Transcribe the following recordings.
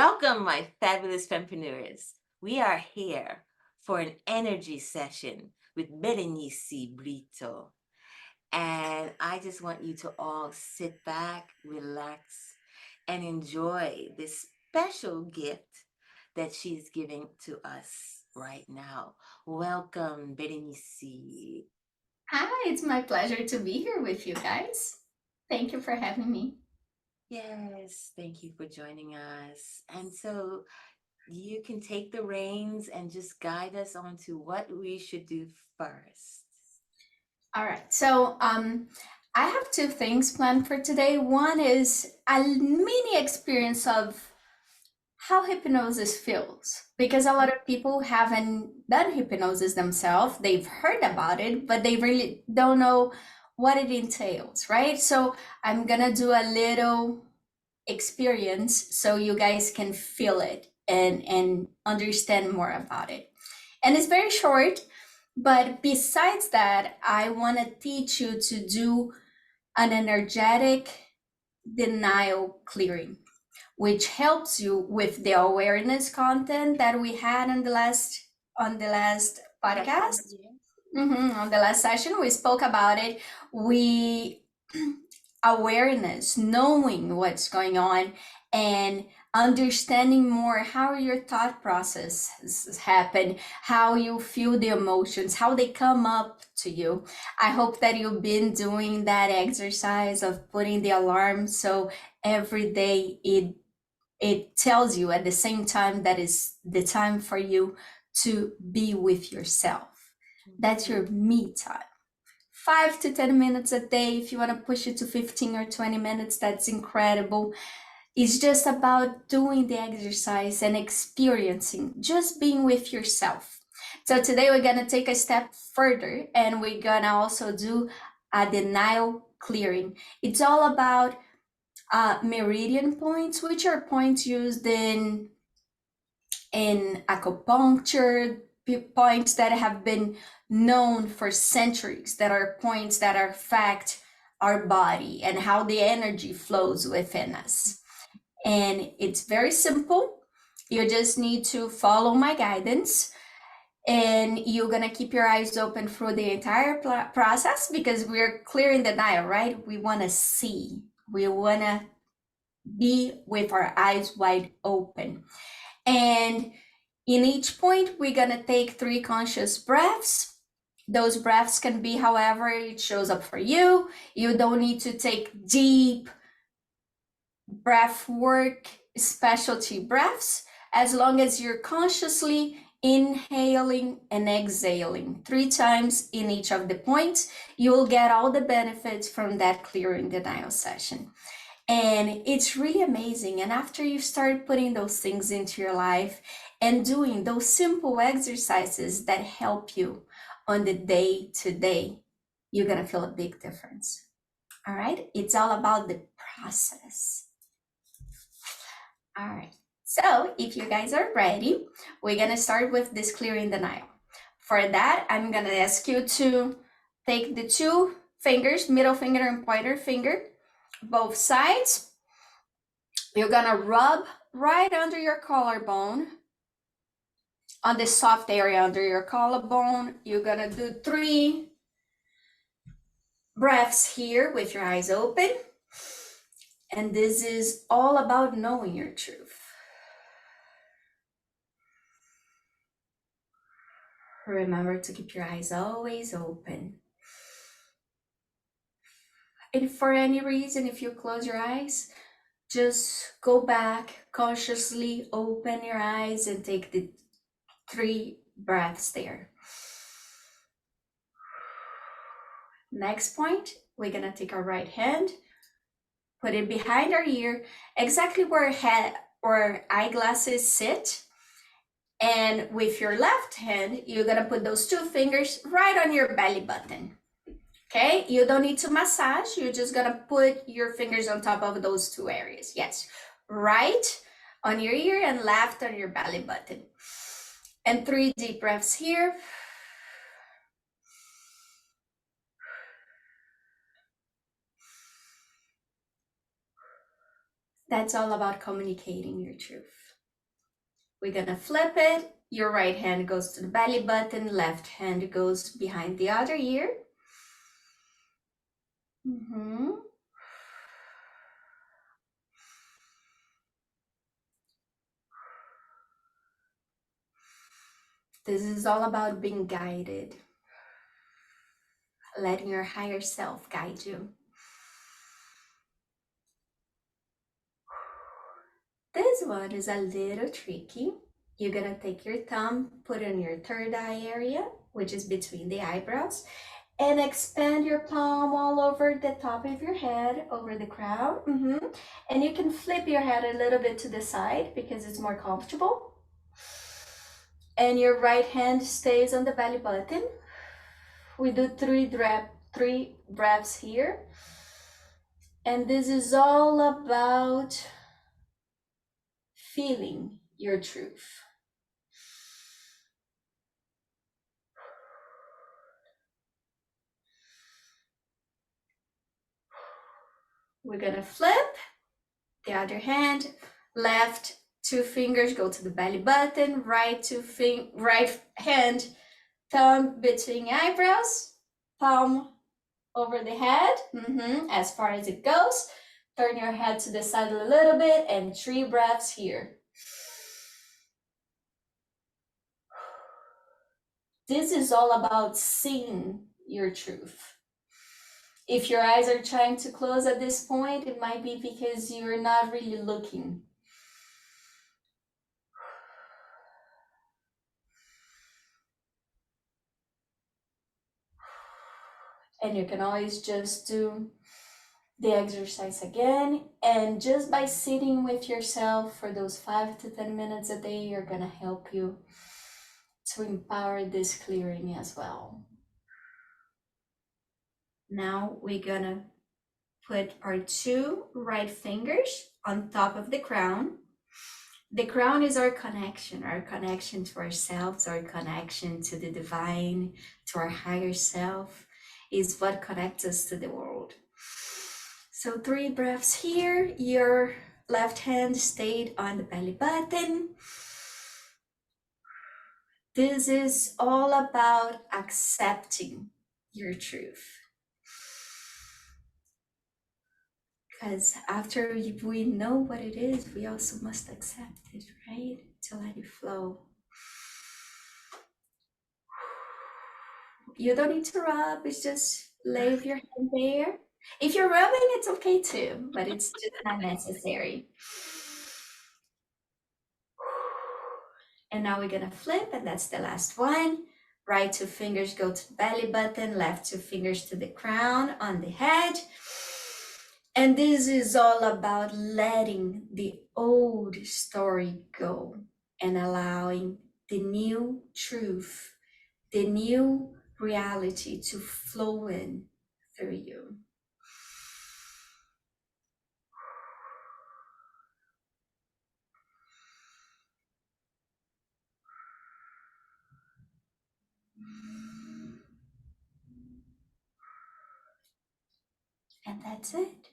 Welcome, my fabulous Fempreneurs. We are here for an energy session with Berenice Brito. And I just want you to all sit back, relax, and enjoy this special gift that she's giving to us right now. Welcome, Berenice. Hi, it's my pleasure to be here with you guys. Thank you for having me. Yes, thank you for joining us. And so you can take the reins and just guide us on to what we should do first. All right, so I have two things planned for today. One is a mini experience of how hypnosis feels, because a lot of people haven't done hypnosis themselves. They've heard about it, but they really don't know what it entails, right? So I'm gonna do a little experience so you guys can feel it and understand more about it. And it's very short, but besides that, I want to teach you to do an energetic denial clearing, which helps you with the awareness content that we had on the last Session, podcast. yes. On the last session, we spoke about it. We awareness, knowing what's going on, and understanding more how your thought processes happen, how you feel the emotions, how they come up to you. I hope that you've been doing that exercise of putting the alarm so every day it tells you at the same time that is the time for you to be with yourself. That's your me time. 5 to 10 minutes a day. If you want to push it to 15 or 20 minutes, that's incredible. It's just about doing the exercise and experiencing, just being with yourself. So today we're going to take a step further and we're going to also do a denial clearing. It's all about meridian points, which are points used in acupuncture, points that have been known for centuries, that are points that affect our body and how the energy flows within us. And it's very simple. You just need to follow my guidance, and you're going to keep your eyes open through the entire process, because we're clearing the denial, right? We want to see, we want to be with our eyes wide open. And in each point, we're going to take 3 conscious breaths. Those breaths can be however it shows up for you. You don't need to take deep breath work, specialty breaths, as long as you're consciously inhaling and exhaling 3 times in each of the points. You will get all the benefits from that clearing denial session. And it's really amazing. And after you start putting those things into your life and doing those simple exercises that help you on the day to day, you're going to feel a big difference. All right. It's all about the process. All right. So if you guys are ready, we're going to start with this clearing denial. For that, I'm going to ask you to take the 2 fingers, middle finger and pointer finger, both sides. You're gonna rub right under your collarbone, on the soft area under your collarbone. You're gonna do 3 breaths here with your eyes open. And this is all about knowing your truth. Remember to keep your eyes always open. And for any reason, if you close your eyes, just go back, consciously open your eyes and take the 3 breaths there. Next point, we're gonna take our right hand, put it behind our ear, exactly where head or eyeglasses sit. And with your left hand, you're gonna put those 2 fingers right on your belly button. Okay, you don't need to massage, you're just gonna put your fingers on top of those 2 areas. Yes, right on your ear and left on your belly button. And 3 deep breaths here. That's all about communicating your truth. We're gonna flip it. Your right hand goes to the belly button, left hand goes behind the other ear. This is all about being guided, letting your higher self guide you. This one is a little tricky. You're gonna take your thumb, put it in your third eye area, which is between the eyebrows, and expand your palm all over the top of your head, over the crown. And you can flip your head a little bit to the side because it's more comfortable. And your right hand stays on the belly button. We do three breaths here. And this is all about feeling your truth. We're gonna flip the other hand, left 2 fingers go to the belly button, right hand, thumb between eyebrows, palm over the head, as far as it goes. Turn your head to the side a little bit and 3 breaths here. This is all about seeing your truth. If your eyes are trying to close at this point, it might be because you're not really looking. And you can always just do the exercise again. And just by sitting with yourself for those 5 to 10 minutes a day, you're gonna help you to empower this clearing as well. Now we're gonna put our 2 right fingers on top of the crown. The crown is our connection to ourselves, our connection to the divine, to our higher self, is what connects us to the world. So 3 breaths here. Your left hand stayed on the belly button. This is all about accepting your truth. Because after we know what it is, we also must accept it, right? To let it flow. You don't need to rub, it's just leave your hand there. If you're rubbing, it's okay too, but it's just not necessary. And now we're gonna flip, and that's the last one. Right 2 fingers go to the belly button, left 2 fingers to the crown on the head. And this is all about letting the old story go and allowing the new truth, the new reality to flow in through you. And that's it.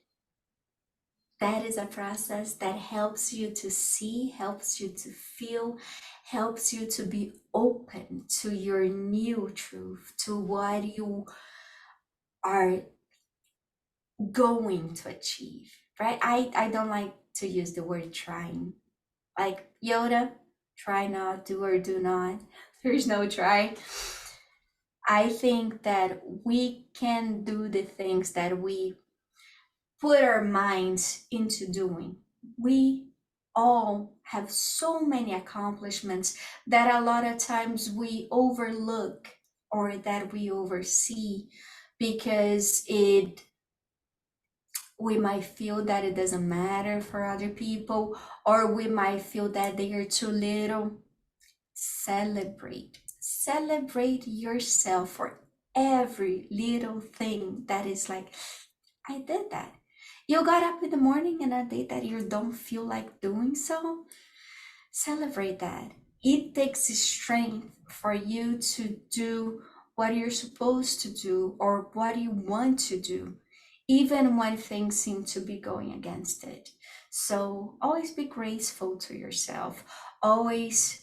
That is a process that helps you to see, helps you to feel, helps you to be open to your new truth, to what you are going to achieve, right? I don't like to use the word trying. Like Yoda, try not, do or do not. There's no try. I think that we can do the things that we put our minds into doing. We all have so many accomplishments that a lot of times we overlook or that we oversee because we might feel that it doesn't matter for other people, or we might feel that they are too little. Celebrate yourself for every little thing that is like, I did that. You got up in the morning and a day that you don't feel like doing so, celebrate that. It takes strength for you to do what you're supposed to do or what you want to do, even when things seem to be going against it. So always be graceful to yourself. Always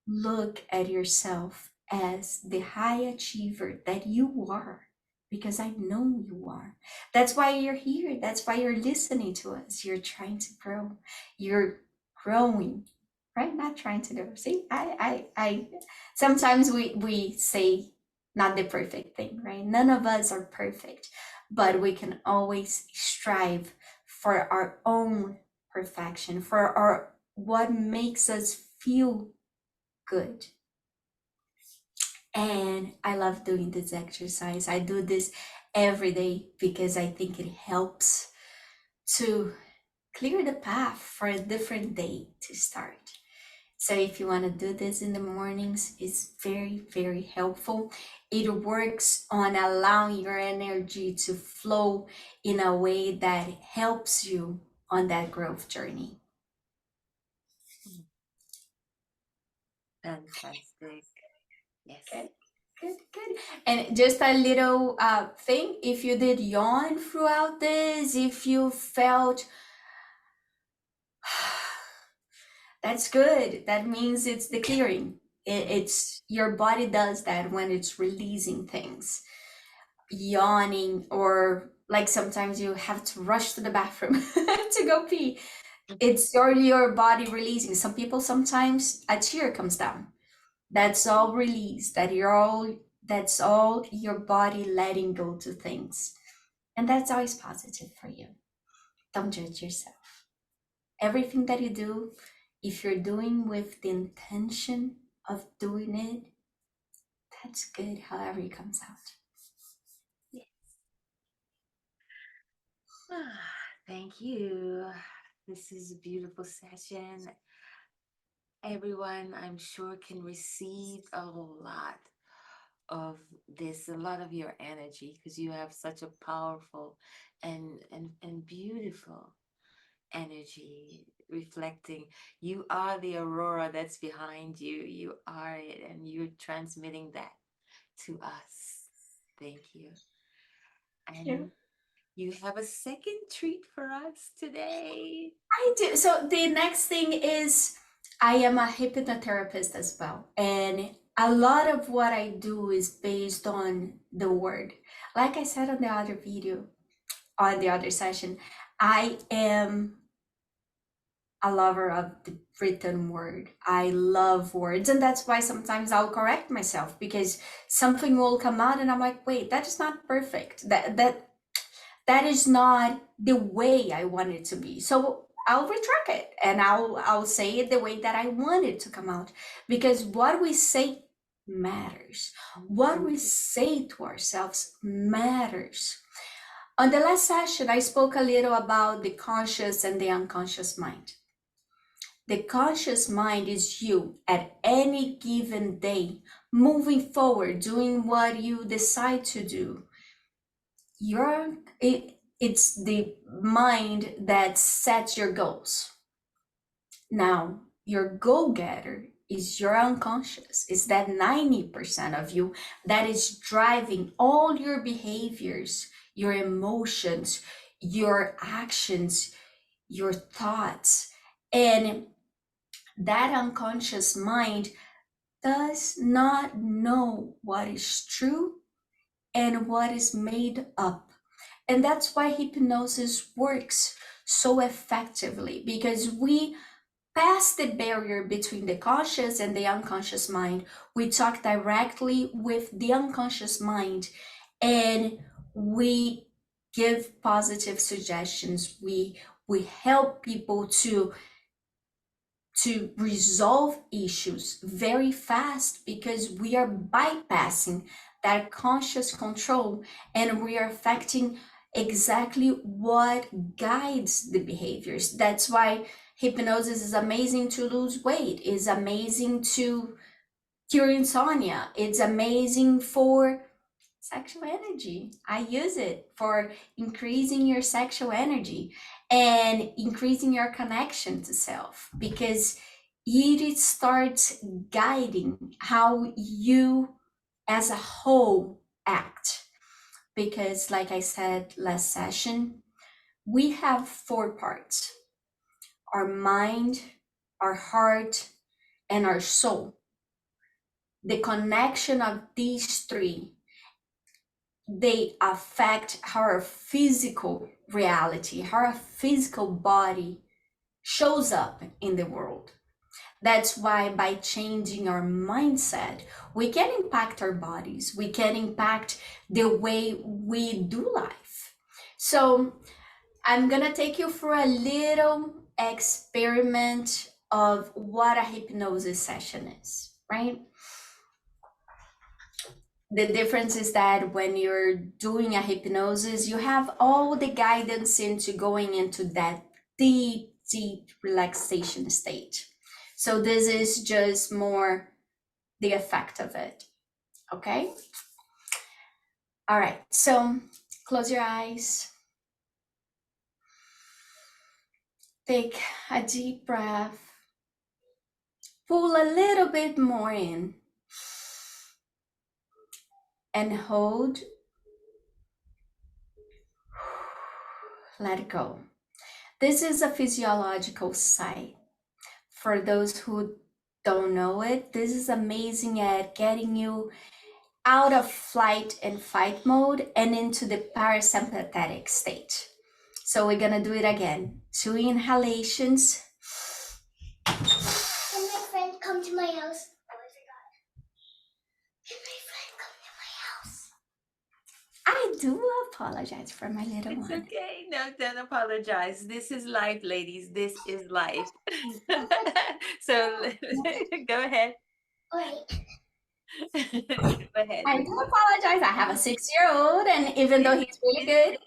look at yourself as the high achiever that you are, because I know you are. That's why you're here. That's why you're listening to us. You're trying to grow. You're growing, right? Not trying to grow. See, I sometimes we say not the perfect thing, right? None of us are perfect, but we can always strive for our own perfection, for our what makes us feel good. And I love doing this exercise. I do this every day because I think it helps to clear the path for a different day to start. So if you want to do this in the mornings, it's very, very helpful. It works on allowing your energy to flow in a way that helps you on that growth journey. Fantastic. Yes. Good, good, good. And just a little thing, if you did yawn throughout this, if you felt that's good. That means it's the clearing. It's your body does that when it's releasing things. Yawning, or like sometimes you have to rush to the bathroom to go pee. It's your body releasing. Some people sometimes a tear comes down. That's all release. That's all your body letting go to things. And that's always positive for you. Don't judge yourself. Everything that you do, if you're doing with the intention of doing it, that's good, however it comes out. Yes. Thank you. This is a beautiful session. Everyone, I'm sure, can receive a lot of this, a lot of your energy, because you have such a powerful and beautiful energy reflecting. You are the aurora that's behind you. You are it, and you're transmitting that to us. Thank you. Yeah. And you have a second treat for us today. I do. So the next thing is I am a hypnotherapist as well. And a lot of what I do is based on the word. Like I said on the other video, on the other session, I am a lover of the written word. I love words, and that's why sometimes I'll correct myself because something will come out and I'm like, wait, that is not perfect. That is not the way I want it to be. So I'll retract it and I'll say it the way that I want it to come out, because what we say matters. What we say to ourselves matters. On the last session, I spoke a little about the conscious and the unconscious mind. The conscious mind is you at any given day, moving forward, doing what you decide to do. It's the mind that sets your goals. Now, your goal getter is your unconscious. It's that 90% of you that is driving all your behaviors, your emotions, your actions, your thoughts. And that unconscious mind does not know what is true and what is made up. And that's why hypnosis works so effectively, because we pass the barrier between the conscious and the unconscious mind. We talk directly with the unconscious mind and we give positive suggestions. We help people to resolve issues very fast because we are bypassing that conscious control and we are affecting exactly what guides the behaviors. That's why hypnosis is amazing to lose weight, is amazing to cure insomnia, it's amazing for sexual energy. I use it for increasing your sexual energy and increasing your connection to self, because it starts guiding how you as a whole act. Because like I said last session, we have 4 parts. our mind, our heart, and our soul. The connection of these three, they affect how our physical reality, how our physical body shows up in the world. That's why by changing our mindset, we can impact our bodies, we can impact the way we do life. So I'm gonna take you for a little experiment of what a hypnosis session is, right? The difference is that when you're doing a hypnosis, you have all the guidance into going into that deep, deep relaxation state. So this is just more the effect of it. Okay? All right. So close your eyes. Take a deep breath. Pull a little bit more in. And hold. Let go. This is a physiological sigh. For those who don't know it, this is amazing at getting you out of flight and fight mode and into the parasympathetic state. So we're gonna do it again. 2 inhalations. Can my friend come to my house? Oh, I forgot. Can my friend come to my house? I do apologize for my little It's one. okay. No, don't apologize. This is life, ladies. This is life. So go ahead. Wait. Go ahead. I do apologize. I have a 6-year-old, and even though he's really good,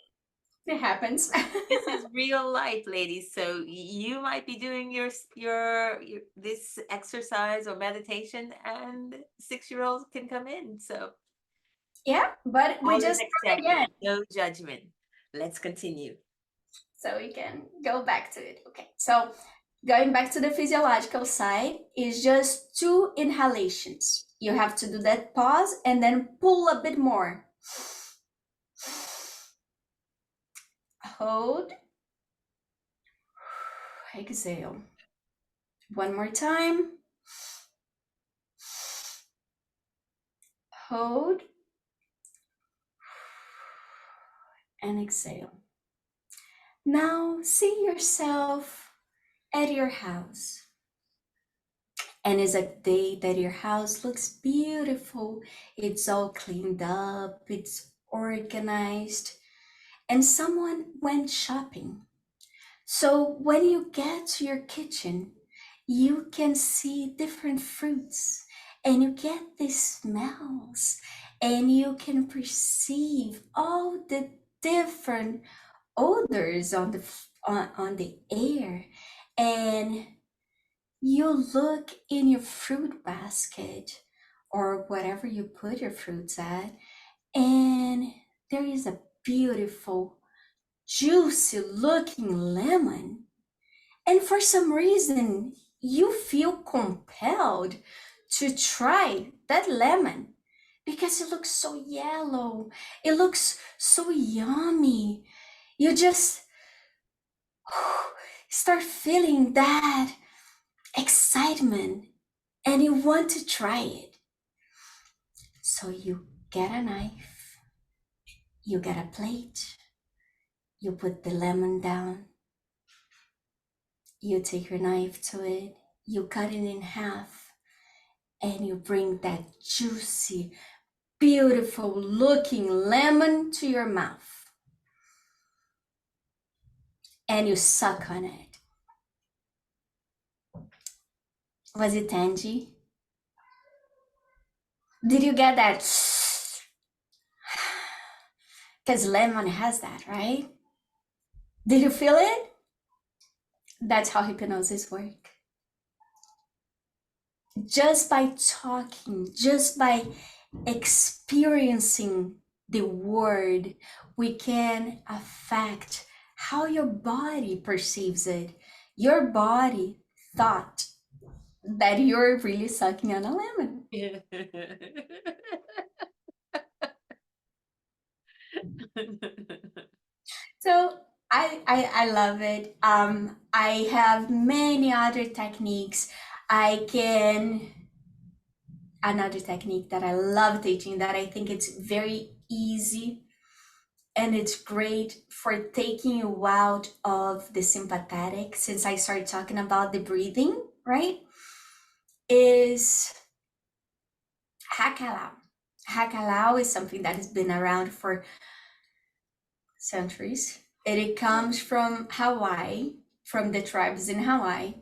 it happens. This is real life, ladies. So you might be doing your this exercise or meditation, and 6-year-olds can come in. So Yeah, but we all is just start accepted. again, No judgment. Let's continue. so we can go back to it. Okay, so going back to the physiological side is just 2 inhalations. You have to do that pause and then pull a bit more. Hold. Exhale. One more time. Hold. And exhale. Now see yourself at your house. And it's a day that your house looks beautiful. It's all cleaned up, it's organized, and someone went shopping. So when you get to your kitchen, you can see different fruits and you get these smells and you can perceive all the different odors on the air, and you look in your fruit basket or whatever you put your fruits at, and there is a beautiful juicy looking lemon, and for some reason you feel compelled to try that lemon because it looks so yellow, it looks so yummy. You just start feeling that excitement and you want to try it. So you get a knife, you get a plate, you put the lemon down, you take your knife to it, you cut it in half, and you bring that juicy, beautiful looking lemon to your mouth. And you suck on it. Was it tangy? Did you get that? Because lemon has that, right? Did you feel it? That's how hypnosis works. Just by talking, just by experiencing the word, we can affect how your body perceives it. Your body thought that you're really sucking on a lemon. So I love it. I have many other techniques. Another technique that I love teaching, that I think it's very easy and it's great for taking you out of the sympathetic, since I started talking about the breathing, right? Is Hakalau. Hakalau is something that has been around for centuries. It comes from Hawaii, from the tribes in Hawaii,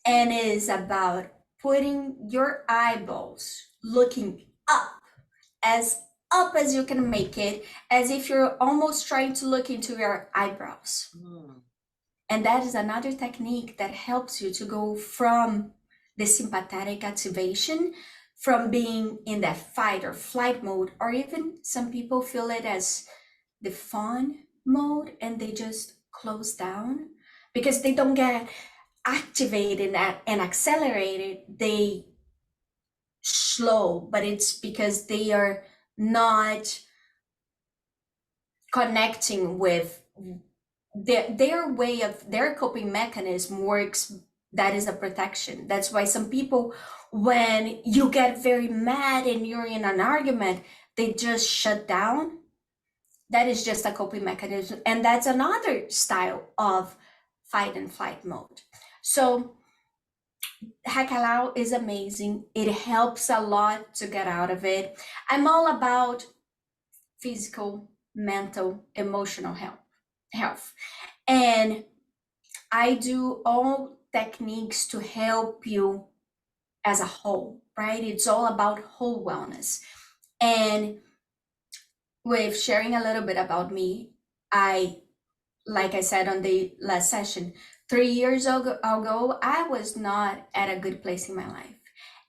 and is about putting your eyeballs looking up as you can make it, as if you're almost trying to look into your eyebrows. And that is another technique that helps you to go from the sympathetic activation, from being in that fight or flight mode, or even some people feel it as the fawn mode, and they just close down because they don't get activated and accelerated. They slow, but it's because they are not connecting with their way of their coping mechanism works. That is a protection. That's why some people, when you get very mad and you're in an argument, they just shut down. That is just a coping mechanism, and that's another style of fight and flight mode. So Hakalau is amazing. It helps a lot to get out of it. I'm all about physical, mental, emotional health. And I do all techniques to help you as a whole, right? It's all about whole wellness. And with sharing a little bit about me, like I said on the last session, 3 years ago, I was not at a good place in my life.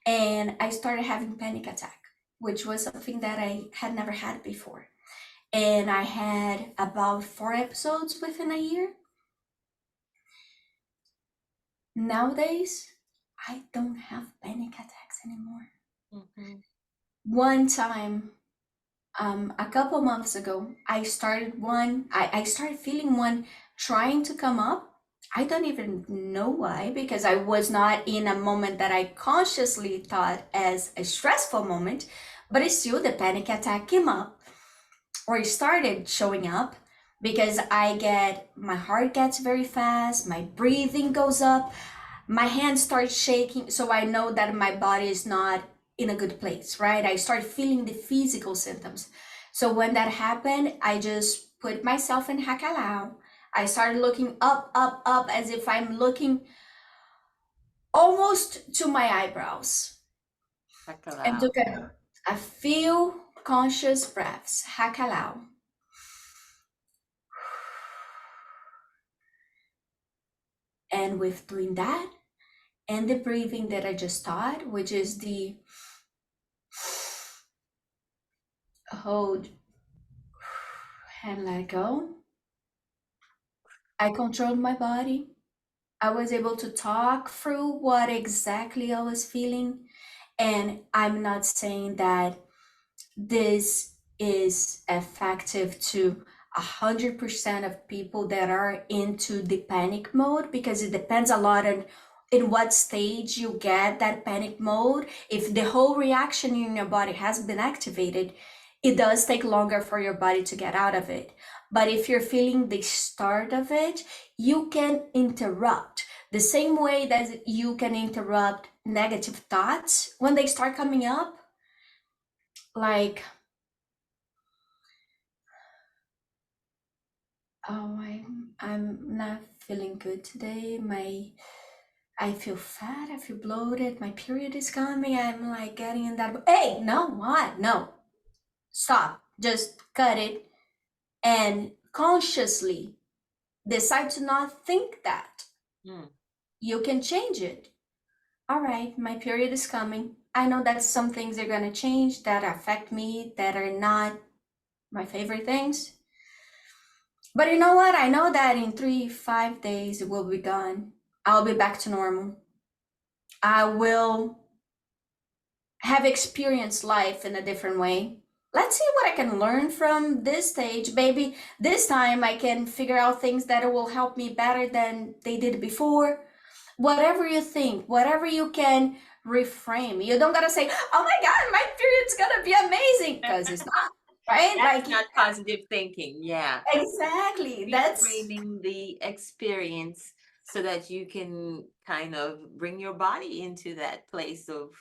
And I started having panic attack, which was something that I had never had before. And I had about 4 episodes within a year. Nowadays, I don't have panic attacks anymore. One time, a couple months ago, I started feeling one trying to come up. I don't even know why, because I was not in a moment that I consciously thought as a stressful moment, but it's still the panic attack came up, or it started showing up, because my heart gets very fast, my breathing goes up, my hands start shaking, so I know that my body is not in a good place, right? I start feeling the physical symptoms. So when that happened, I just put myself in Hakalau. I started looking up, as if I'm looking almost to my eyebrows. Hakalau. And took a few conscious breaths. Hakalau. And with doing that, and the breathing that I just taught, which is the hold and let go, I controlled my body. I was able to talk through what exactly I was feeling. And I'm not saying that this is effective to 100% of people that are into the panic mode, because it depends a lot on in what stage you get that panic mode. If the whole reaction in your body has been activated, it does take longer for your body to get out of it. But if you're feeling the start of it, you can interrupt the same way that you can interrupt negative thoughts when they start coming up. Like, oh, I'm not feeling good today. I feel fat, I feel bloated, my period is coming, I'm like getting in that. Hey, no, what? No. Stop. Just cut it and consciously decide to not think that. You can change it. All right, my period is coming. I know that some things are going to change that affect me, that are not my favorite things. But you know what? I know that in 3-5 days it will be gone. I'll be back to normal. I will have experienced life in a different way. let's see what I can learn from this stage. Maybe this time I can figure out things that will help me better than they did before. Whatever you think, whatever you can reframe. You don't gotta say, oh my God, my period's gonna be amazing, because it's not, right? That's Like, not positive thinking. Yeah. exactly. That's Reframing the experience so that you can kind of bring your body into that place of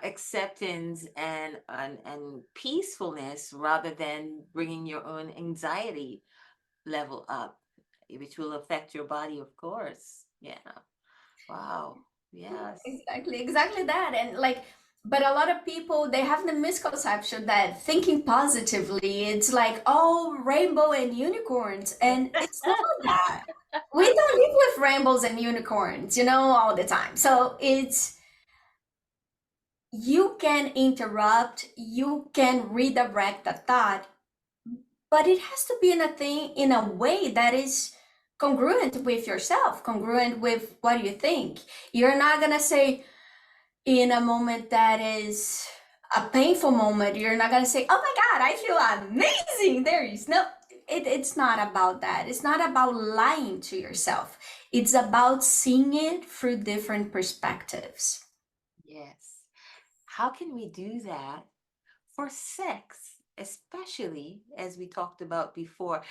acceptance and peacefulness, rather than bringing your own anxiety level up, which will affect your body, of course. Yeah. Wow. Yes. exactly that. And like, but a lot of people, they have the misconception that thinking positively, it's like all rainbow and unicorns, and it's not that. We don't live with rainbows and unicorns, all the time. So it's, you can interrupt, you can redirect the thought, but it has to be in a way that is congruent with yourself, congruent with what you think. You're not gonna say, in a moment that is a painful moment, you're not gonna say, oh my God, I feel amazing. There is no, it's not about that. It's not about lying to yourself. It's about seeing it through different perspectives. Yes. How can we do that for sex, especially as we talked about before?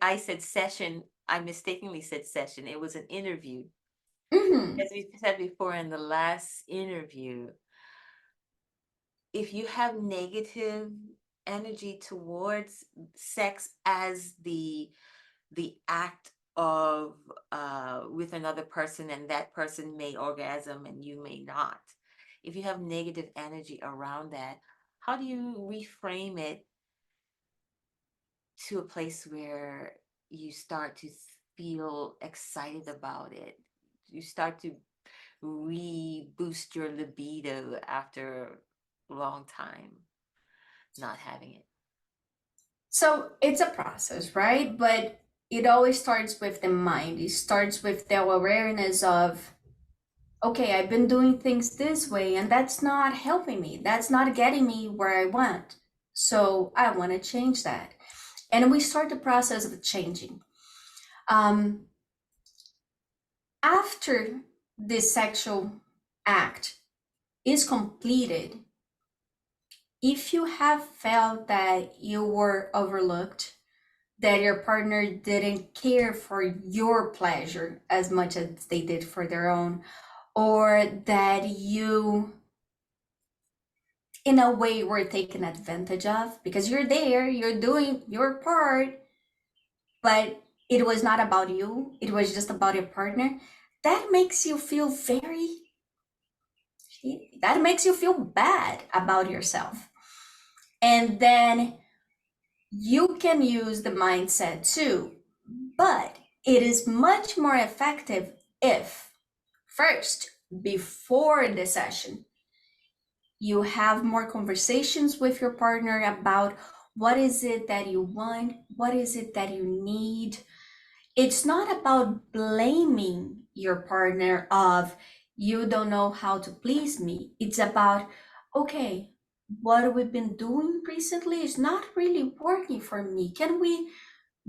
I said session, I mistakenly said session. It was an interview. Mm-hmm. As we said before in the last interview, if you have negative energy towards sex as the act of with another person, and that person may orgasm and you may not, if you have negative energy around that, how do you reframe it to a place where you start to feel excited about it, you start to reboost your libido after a long time not having it? So it's a process, right? But it always starts with the mind. It starts with the awareness of, okay, I've been doing things this way and that's not helping me. That's not getting me where I want. So I want to change that. And we start the process of changing. After the sexual act is completed, if you have felt that you were overlooked, that your partner didn't care for your pleasure as much as they did for their own, or that you, in a way, were taken advantage of because you're there, you're doing your part, but it was not about you, it was just about your partner, that makes you feel that makes you feel bad about yourself. And then you can use the mindset too, but it is much more effective if first, before the session, you have more conversations with your partner about what is it that you want, what is it that you need. It's not about blaming your partner of you don't know how to please me. It's about, okay, what we've been doing recently is not really working for me. Can we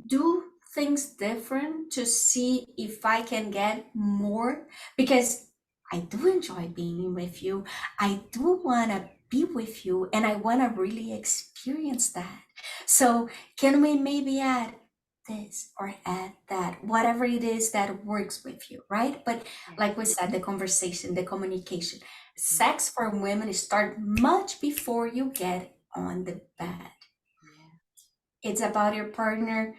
do things different to see if I can get more? Because I do enjoy being with you. I do want to be with you and I want to really experience that. So, can we maybe add this or add that, whatever it is that works with you, right? But like we said, the conversation, the communication, sex for women start much before you get on the bed. Yeah. It's about your partner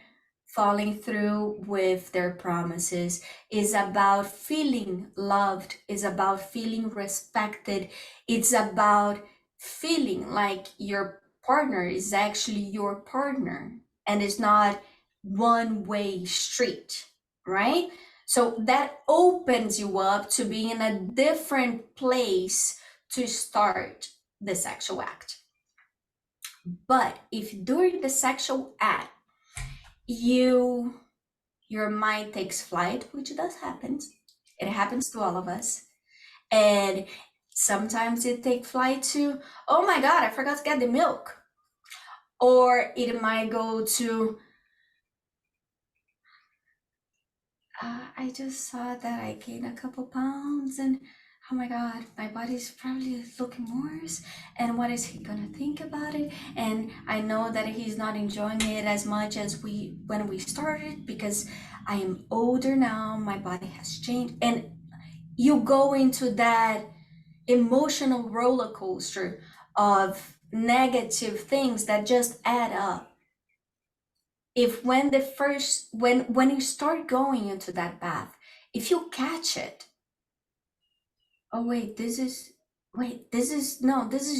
following through with their promises, is about feeling loved, is about feeling respected, it's about feeling like your partner is actually your partner and is not one-way street, right? So that opens you up to be in a different place to start the sexual act. But if during the sexual act your mind takes flight, which does happen, it happens to all of us, and sometimes it takes flight to, oh my God, I forgot to get the milk, or it might go to, I just saw that I gained a couple pounds and oh my God, my body's probably looking worse. And what is he gonna think about it? And I know that he's not enjoying it as much as when we started because I am older now, my body has changed. And you go into that emotional roller coaster of negative things that just add up. If when you start going into that path, if you catch it, oh wait, this is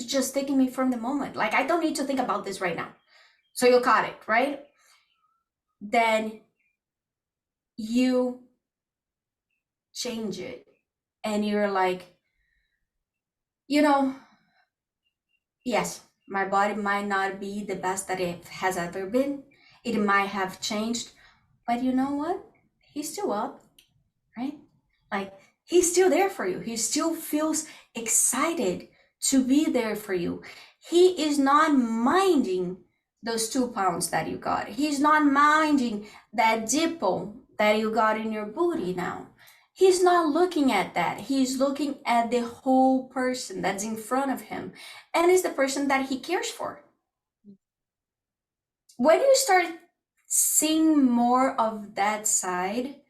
just taking me from the moment. Like I don't need to think about this right now. So you caught it, right? Then you change it and you're like, yes, my body might not be the best that it has ever been. It might have changed, but you know what? He's still up, right? Like he's still there for you. He still feels excited to be there for you. He is not minding those 2 pounds that you got. He's not minding that dimple that you got in your booty now. He's not looking at that. He's looking at the whole person that's in front of him and is the person that he cares for. When you start seeing more of that side,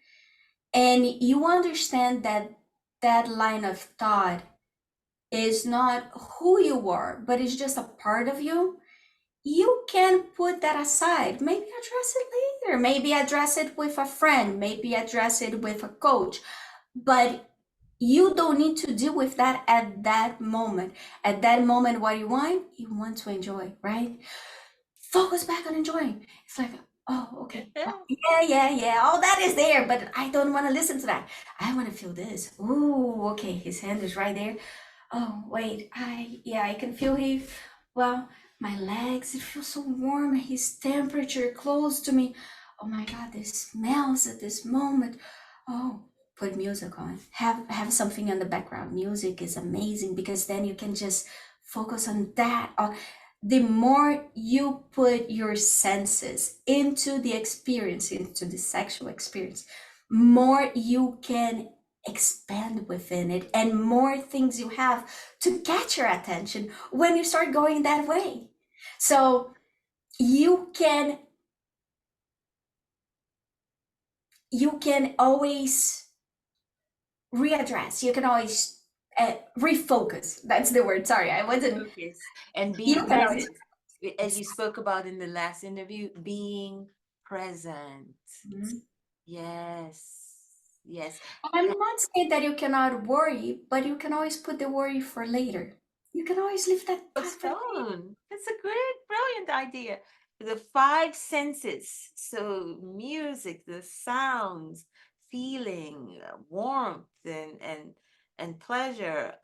and you understand that that line of thought is not who you are, but it's just a part of you, you can put that aside. Maybe address it later. Maybe address it with a friend. Maybe address it with a coach. But you don't need to deal with that at that moment. At that moment, what you want to enjoy, right? Focus back on enjoying. It's like, oh, okay. Yeah. All that is there, but I don't want to listen to that. I want to feel this. Ooh, okay. His hand is right there. Oh, wait. I can feel well, my legs, it feels so warm. His temperature close to me. Oh my God, this smells at this moment. Oh, put music on. Have something in the background. Music is amazing because then you can just focus on that. The more you put your senses into the experience, into the sexual experience, more you can expand within it and more things you have to catch your attention when you start going that way. So you can always readdress, you can always refocus. That's the word. Sorry, I wasn't. Focus and being You can always. present. As you spoke about in the last interview, being present. Mhm. Yes. I'm not saying that you cannot worry, but you can always put the worry for later. You can always leave that thought for later. Postpone. That's a great, brilliant idea. The 5 senses. So music, the sounds, feeling, warmth, and pleasure.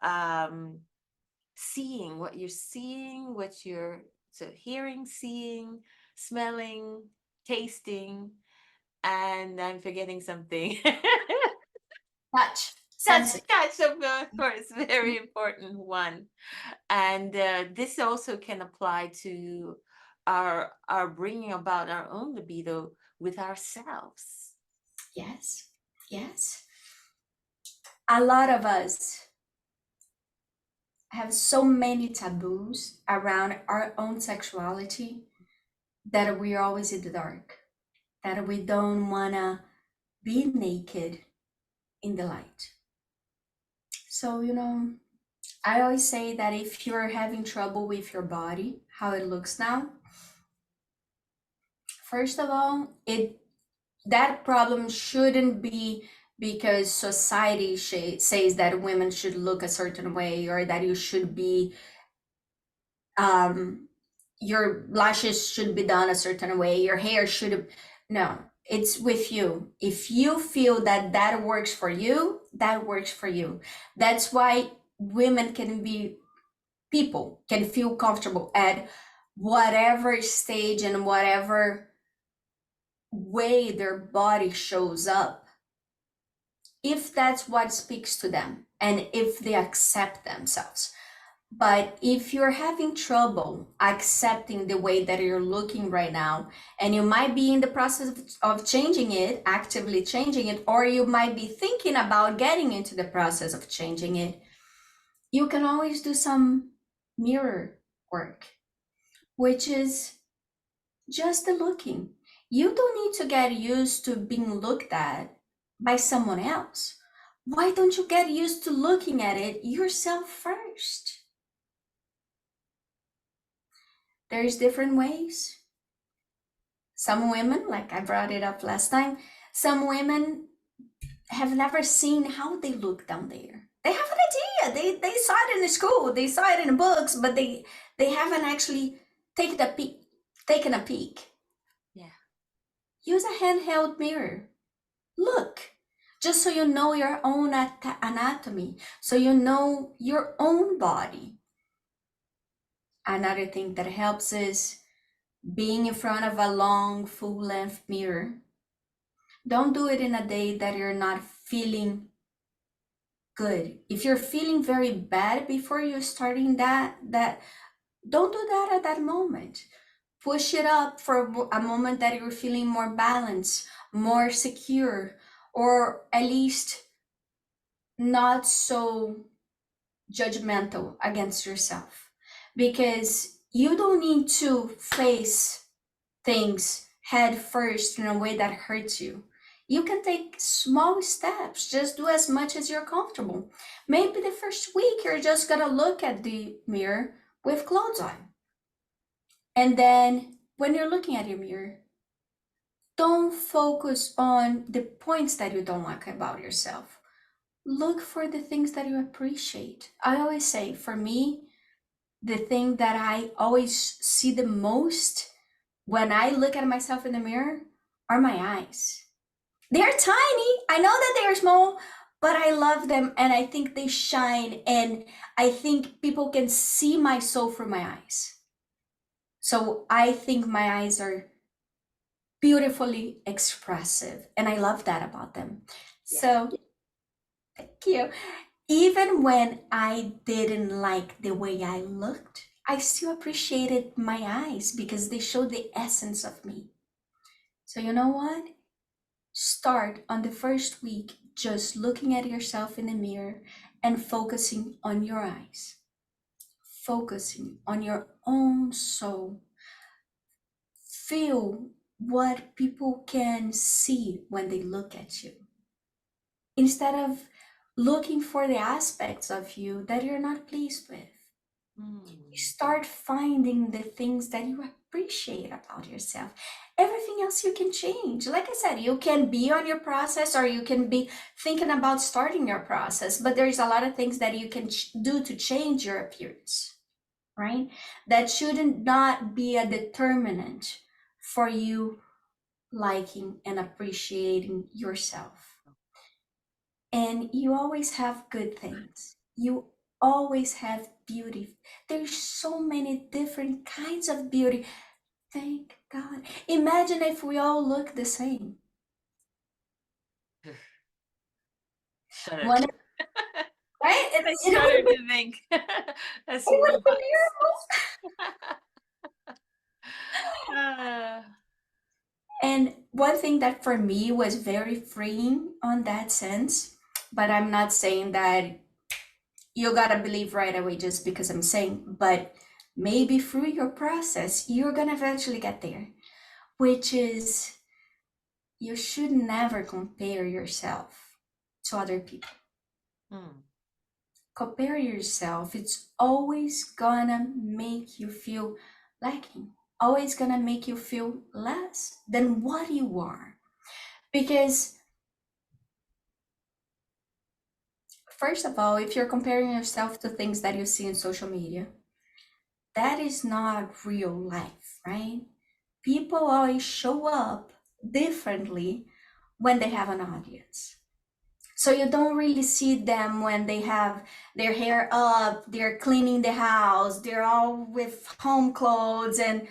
Seeing what you're seeing, what you're hearing, seeing, smelling, tasting, and I'm forgetting something. Touch, Touch, sensing. of course, very important one. And this also can apply to our bringing about our own libido with ourselves. Yes. A lot of us have so many taboos around our own sexuality that we're always in the dark, that we don't want to be naked in the light. So, I always say that if you're having trouble with your body, how it looks now, first of all, that problem shouldn't be because society says that women should look a certain way or that you should be your lashes should be done a certain way, your hair should. No, it's with you. If you feel that that works for you, that works for you. That's why people can feel comfortable at whatever stage and whatever way their body shows up, if that's what speaks to them and if they accept themselves. But if you're having trouble accepting the way that you're looking right now, and you might be in the process of changing it, actively changing it, or you might be thinking about getting into the process of changing it, you can always do some mirror work, which is just the looking. You don't need to get used to being looked at by someone else. Why don't you get used to looking at it yourself first? There's different ways. Some women, like I brought it up last time, some women have never seen how they look down there. They have an idea. They saw it in the school, they saw it in the books, but they haven't actually taken a peek. Yeah. Use a handheld mirror. Look, just so you know your own anatomy, so you know your own body. Another thing that helps is being in front of a long, full-length mirror. Don't do it in a day that you're not feeling good. If you're feeling very bad before you're starting that don't do that at that moment. Push it up for a moment that you're feeling more balanced, more secure, or at least not so judgmental against yourself. Because you don't need to face things head first in a way that hurts you. You can take small steps, just do as much as you're comfortable. Maybe the first week you're just gonna look at the mirror with clothes on. And then when you're looking at your mirror, don't focus on the points that you don't like about yourself. Look for the things that you appreciate. I always say, for me, the thing that I always see the most when I look at myself in the mirror are my eyes. They're tiny. I know that they are small, but I love them and I think they shine, and I think people can see my soul through my eyes. So I think my eyes are beautifully expressive, and I love that about them. Yeah. So thank you. Even when I didn't like the way I looked, I still appreciated my eyes because they show the essence of me. So you know what? Start on the first week just looking at yourself in the mirror and focusing on your eyes. Focusing on your own soul. Feel what people can see when they look at you. Instead of looking for the aspects of you that you're not pleased with. You start finding the things that you appreciate about yourself. Everything else you can change. Like I said, you can be on your process or you can be thinking about starting your process, but there's a lot of things that you can do to change your appearance, right? That shouldn't not be a determinant for you liking and appreciating yourself. And you always have good things. You always have beauty. There's so many different kinds of beauty. Thank God. Imagine if we all look the same. Shudder. One, right? I shudder to think. That's it would be robots. And one thing that for me was very freeing on that sense, but I'm not saying that you gotta believe right away just because I'm saying, but maybe through your process, you're gonna eventually get there, which is you should never compare yourself to other people. Compare yourself, it's always gonna make you feel lacking, always gonna make you feel less than what you are. Because first of all, if you're comparing yourself to things that you see in social media, that is not real life, right? People always show up differently when they have an audience. So you don't really see them when they have their hair up, they're cleaning the house, they're all with home clothes, and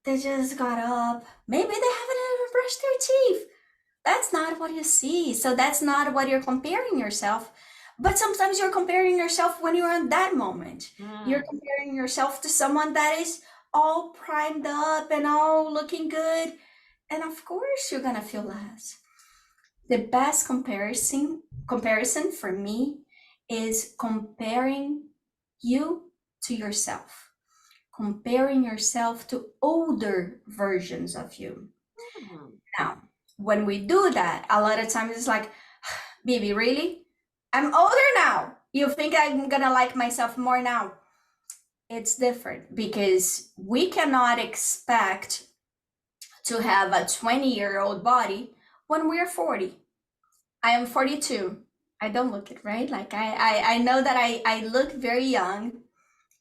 they just got up. Maybe they haven't even brushed their teeth. That's not what you see. So that's not what you're comparing yourself. But sometimes you're comparing yourself when you're in that moment. You're Mm. comparing yourself to someone that is all primed up and all looking good. And of course you're gonna feel less. The best comparison for me is comparing you to yourself. Comparing yourself to older versions of you. Mm. Now, when we do that, a lot of times it's like, Bibi, really? I'm older now. You think I'm gonna like myself more now? It's different because we cannot expect to have a 20-year-old body when we're 40. I am 42. I don't look it, right? Like I know that I look very young.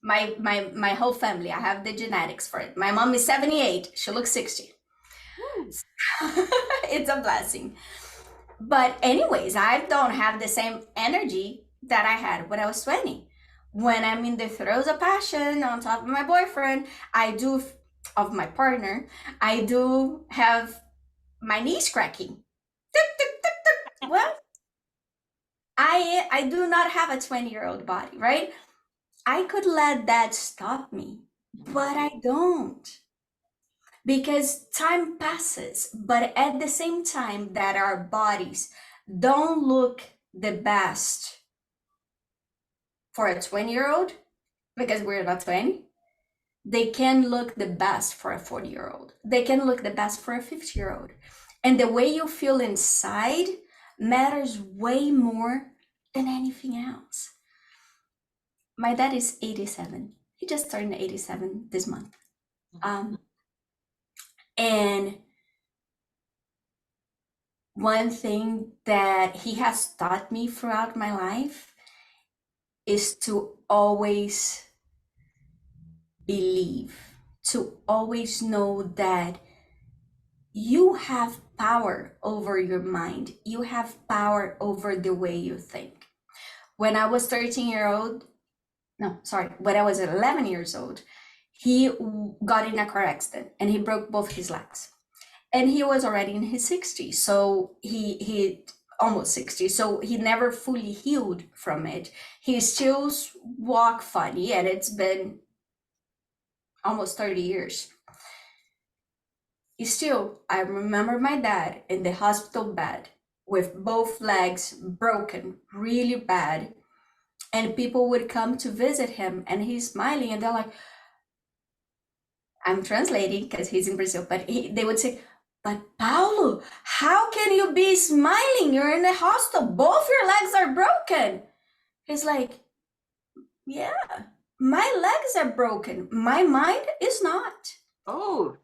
My whole family, I have the genetics for it. My mom is 78. She looks 60. Woo. It's a blessing. But anyways, I don't have the same energy that I had when I was 20. When I'm in the throes of passion on top of my boyfriend, of my partner, I do have my knees cracking. Well, I do not have a 20-year-old body, right? I could let that stop me, but I don't. Because time passes, but at the same time that our bodies don't look the best for a 20-year-old, because we're not 20, they can look the best for a 40-year-old. They can look the best for a 50-year-old. And the way you feel inside matters way more than anything else. My dad is 87. He just turned 87 this month. And one thing that he has taught me throughout my life is to always believe, to always know that you have power over your mind. You have power over the way you think. When I was when I was 11 years old, he got in a car accident and he broke both his legs. And he was already in his 60s, so he almost 60, so he never fully healed from it. He still walk funny, and it's been almost 30 years. I remember my dad in the hospital bed with both legs broken really bad, and people would come to visit him and he's smiling and they're like, I'm translating because he's in Brazil, but they would say, but Paulo, how can you be smiling? You're in the hospital. Both your legs are broken. He's like, yeah, my legs are broken. My mind is not. Oh.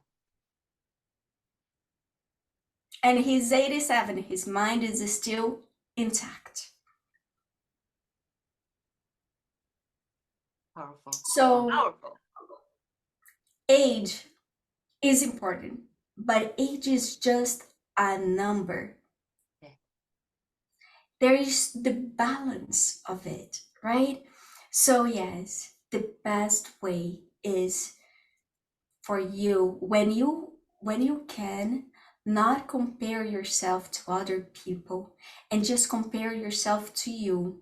And he's 87. His mind is still intact. Powerful. So Powerful. age is important, but age is just a number. Yeah. There is the balance of it, right? So yes, the best way is for you when you can not compare yourself to other people and just compare yourself to you,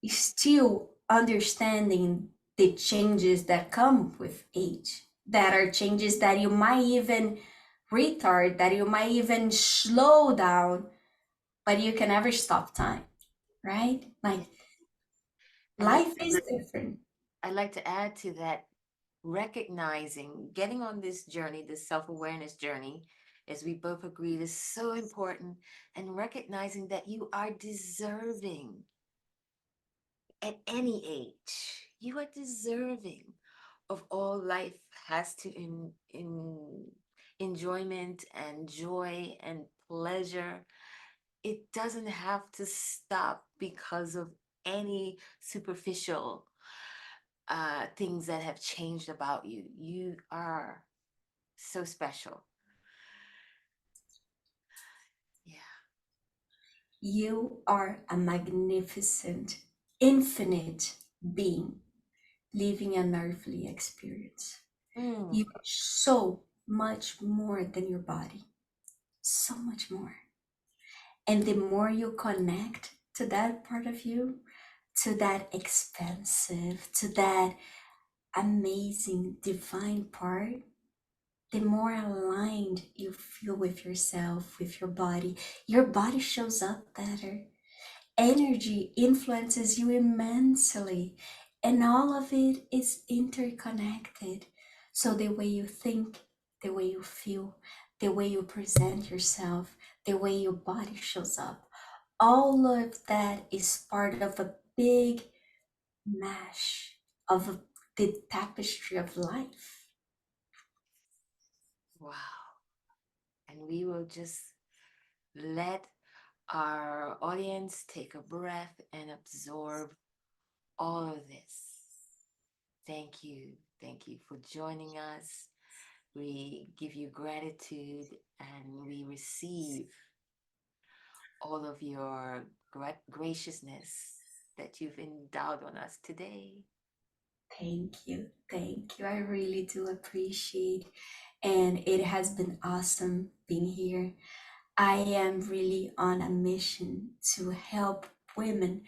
still understanding the changes that come with age, that are changes that you might even retard, that you might even slow down, but you can never stop time, right? Like life is different. I'd like to add to that, recognizing, getting on this journey, this self-awareness journey, as we both agreed, is so important, and recognizing that you are deserving at any age. You are deserving of all life has to in enjoyment and joy and pleasure. It doesn't have to stop because of any superficial things that have changed about you. You are so special. Yeah. You are a magnificent, infinite being living an earthly experience. You are so much more than your body, so much more. And the more you connect to that part of you, to that expansive, to that amazing divine part, the more aligned you feel with yourself, with your body shows up better. Energy influences you immensely, and all of it is interconnected. So, the way you think, the way you feel, the way you present yourself, the way your body shows up, all of that is part of a big mesh of the tapestry of life. Wow. And we will just let our audience take a breath and absorb all of this. Thank you. Thank you for joining us. We give you gratitude and we receive all of your graciousness that you've endowed on us today. Thank you. Thank you. I really do appreciate, and it has been awesome being here. I am really on a mission to help women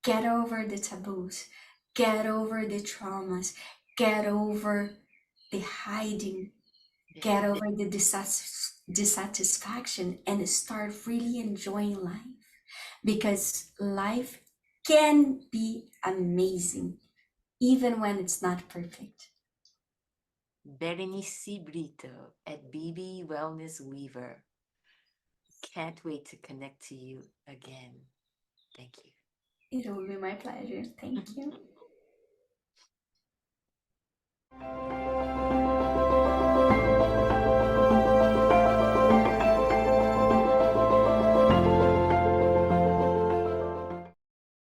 get over the taboos, get over the traumas, get over the hiding, Yeah. get over the dissatisfaction, and start really enjoying life, because life can be amazing even when it's not perfect. Berenice Brito at BB Wellness Weaver. Can't wait to connect to you again. Thank you. It will be my pleasure. Thank you.